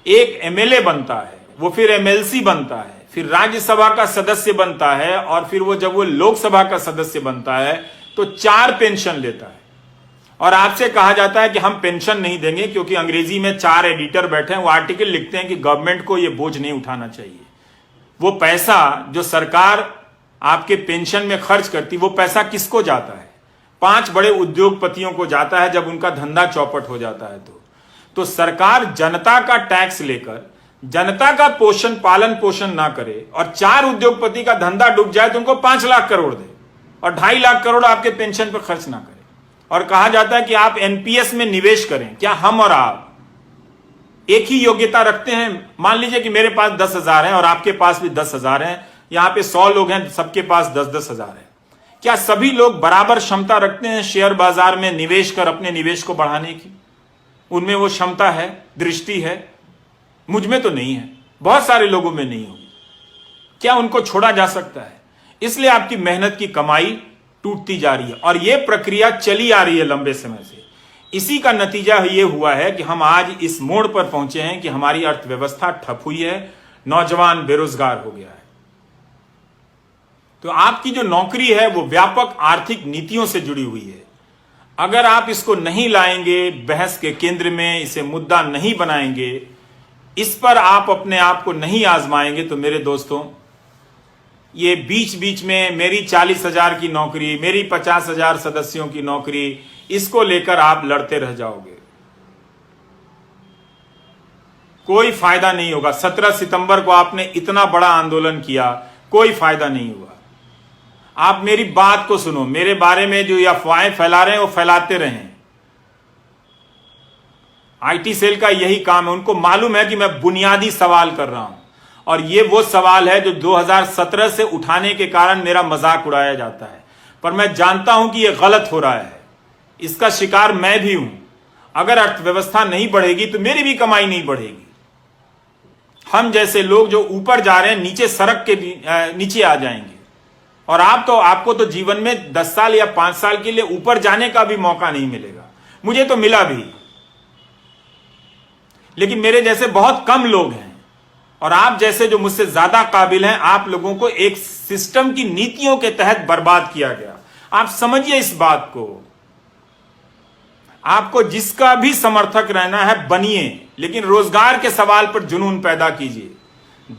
एक एमएलए बनता है, वो फिर एमएलसी बनता है, फिर राज्यसभा का सदस्य बनता है, और फिर वो जब वो लोकसभा का सदस्य बनता है तो 4 पेंशन लेता है। और आपसे कहा जाता है कि हम पेंशन नहीं देंगे, क्योंकि अंग्रेजी में 4 एडिटर बैठे हैं, वो आर्टिकल लिखते हैं कि गवर्नमेंट को ये बोझ नहीं उठाना चाहिए। वो पैसा जो सरकार आपके पेंशन में खर्च करती, वो पैसा किसको जाता है? 5 बड़े उद्योगपतियों को जाता है जब उनका धंधा चौपट हो जाता है। तो सरकार जनता का टैक्स लेकर जनता का पालन पोषण ना करे और 4 उद्योगपति का धंधा डूब जाए तो उनको 5 लाख करोड़ दे और 2.5 लाख करोड़ आपके पेंशन पर खर्च ना करे। और कहा जाता है कि आप एनपीएस में निवेश करें। क्या हम और आप एक ही योग्यता रखते हैं? मान लीजिए कि मेरे पास 10,000 है और आपके पास भी 10,000 है, यहां पे 100 लोग हैं, सबके पास 10-10 हजार है। क्या सभी लोग बराबर क्षमता रखते हैं शेयर बाजार में निवेश कर अपने निवेश को बढ़ाने की? उनमें वो क्षमता है, दृष्टि है? मुझ में तो नहीं है, बहुत सारे लोगों में नहीं होगी। क्या उनको छोड़ा जा सकता है? इसलिए आपकी मेहनत की कमाई टूटती जा रही है और यह प्रक्रिया चली आ रही है लंबे समय से। इसी का नतीजा यह हुआ है कि हम आज इस मोड़ पर पहुंचे हैं कि हमारी अर्थव्यवस्था ठप हुई है, नौजवान बेरोजगार हो गया है। तो आपकी जो नौकरी है वो व्यापक आर्थिक नीतियों से जुड़ी हुई है। अगर आप इसको नहीं लाएंगे बहस के केंद्र में, इसे मुद्दा नहीं बनाएंगे, इस पर आप अपने आप को नहीं आजमाएंगे, तो मेरे दोस्तों, ये बीच बीच में मेरी 40,000 की नौकरी, मेरी 50,000 सदस्यों की नौकरी, इसको लेकर आप लड़ते रह जाओगे, कोई फायदा नहीं होगा। 17 सितंबर को आपने इतना बड़ा आंदोलन किया, कोई फायदा नहीं हुआ। आप मेरी बात को सुनो, मेरे बारे में जो अफवाहें फैला रहे हैं वो फैलाते रहें। आईटी सेल का यही काम है, उनको मालूम है कि मैं बुनियादी सवाल कर रहा हूं और ये वो सवाल है जो 2017 से उठाने के कारण मेरा मजाक उड़ाया जाता है, पर मैं जानता हूं कि ये गलत हो रहा है, इसका शिकार मैं भी हूं। अगर अर्थव्यवस्था नहीं बढ़ेगी तो मेरी भी कमाई नहीं बढ़ेगी। हम जैसे लोग जो ऊपर जा रहे हैं नीचे सड़क के नीचे आ जाएंगे। और आपको तो जीवन में 10 साल या 5 साल के लिए ऊपर जाने का भी मौका नहीं मिलेगा। मुझे तो मिला भी, लेकिन मेरे जैसे बहुत कम लोग हैं और आप जैसे जो मुझसे ज्यादा काबिल हैं, आप लोगों को एक सिस्टम की नीतियों के तहत बर्बाद किया गया। आप समझिए इस बात को। आपको जिसका भी समर्थक रहना है बनिए, लेकिन रोजगार के सवाल पर जुनून पैदा कीजिए,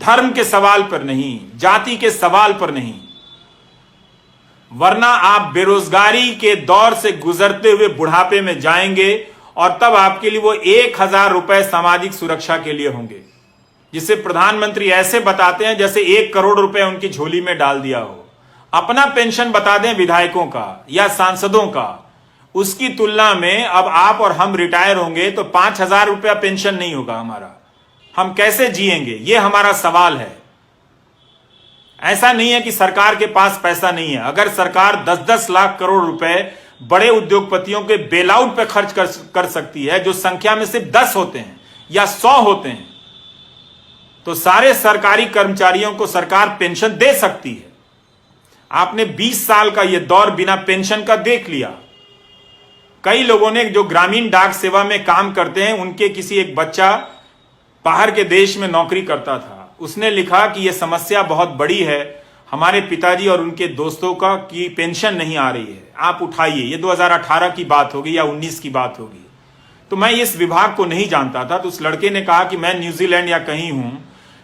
धर्म के सवाल पर नहीं, जाति के सवाल पर नहीं, वरना आप बेरोजगारी के दौर से गुजरते हुए बुढ़ापे में जाएंगे और तब आपके लिए वो 1,000 रुपए सामाजिक सुरक्षा के लिए होंगे, जिसे प्रधानमंत्री ऐसे बताते हैं जैसे 1 करोड़ रुपए उनकी झोली में डाल दिया हो। अपना पेंशन बता दें विधायकों का या सांसदों का, उसकी तुलना में अब आप और हम रिटायर होंगे तो 5,000 रुपया पेंशन नहीं होगा हमारा। हम कैसे जिएंगे, ये हमारा सवाल है। ऐसा नहीं है कि सरकार के पास पैसा नहीं है। अगर सरकार 10-10 लाख करोड़ रुपए बड़े उद्योगपतियों के बेलआउट पे खर्च कर सकती है, जो संख्या में सिर्फ 10 होते हैं या 100 होते हैं, तो सारे सरकारी कर्मचारियों को सरकार पेंशन दे सकती है। आपने 20 साल का यह दौर बिना पेंशन का देख लिया। कई लोगों ने जो ग्रामीण डाक सेवा में काम करते हैं, उनके किसी एक बच्चा बाहर के देश में नौकरी करता था, उसने लिखा कि यह समस्या बहुत बड़ी है, हमारे पिताजी और उनके दोस्तों का की पेंशन नहीं आ रही है, आप उठाइए। ये 2018 की बात होगी या 19 की बात होगी। तो मैं इस विभाग को नहीं जानता था, तो उस लड़के ने कहा कि मैं न्यूजीलैंड या कहीं हूं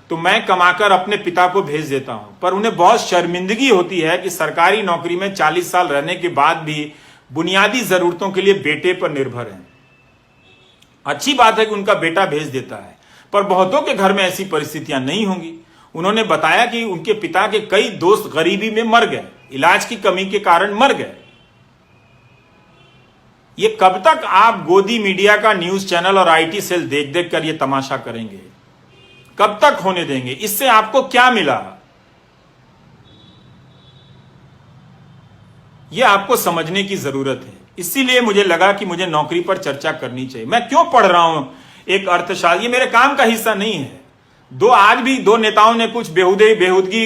तो मैं कमाकर अपने पिता को भेज देता हूं, पर उन्हें बहुत शर्मिंदगी होती है कि सरकारी नौकरी में 40 साल रहने के बाद भी बुनियादी जरूरतों के लिए बेटे पर निर्भर हैं। अच्छी बात है कि उनका बेटा भेज देता है, पर बहुतों के घर में ऐसी परिस्थितियां नहीं होंगी। उन्होंने बताया कि उनके पिता के कई दोस्त गरीबी में मर गए, इलाज की कमी के कारण मर गए। ये कब तक आप गोदी मीडिया का न्यूज चैनल और आईटी सेल देख देख कर ये तमाशा करेंगे? कब तक होने देंगे? इससे आपको क्या मिला? यह आपको समझने की जरूरत है। इसीलिए मुझे लगा कि मुझे नौकरी पर चर्चा करनी चाहिए। मैं क्यों पढ़ रहा हूं एक अर्थशास्त्र, ये मेरे काम का हिस्सा नहीं है। आज भी दो नेताओं ने कुछ बेहुदगी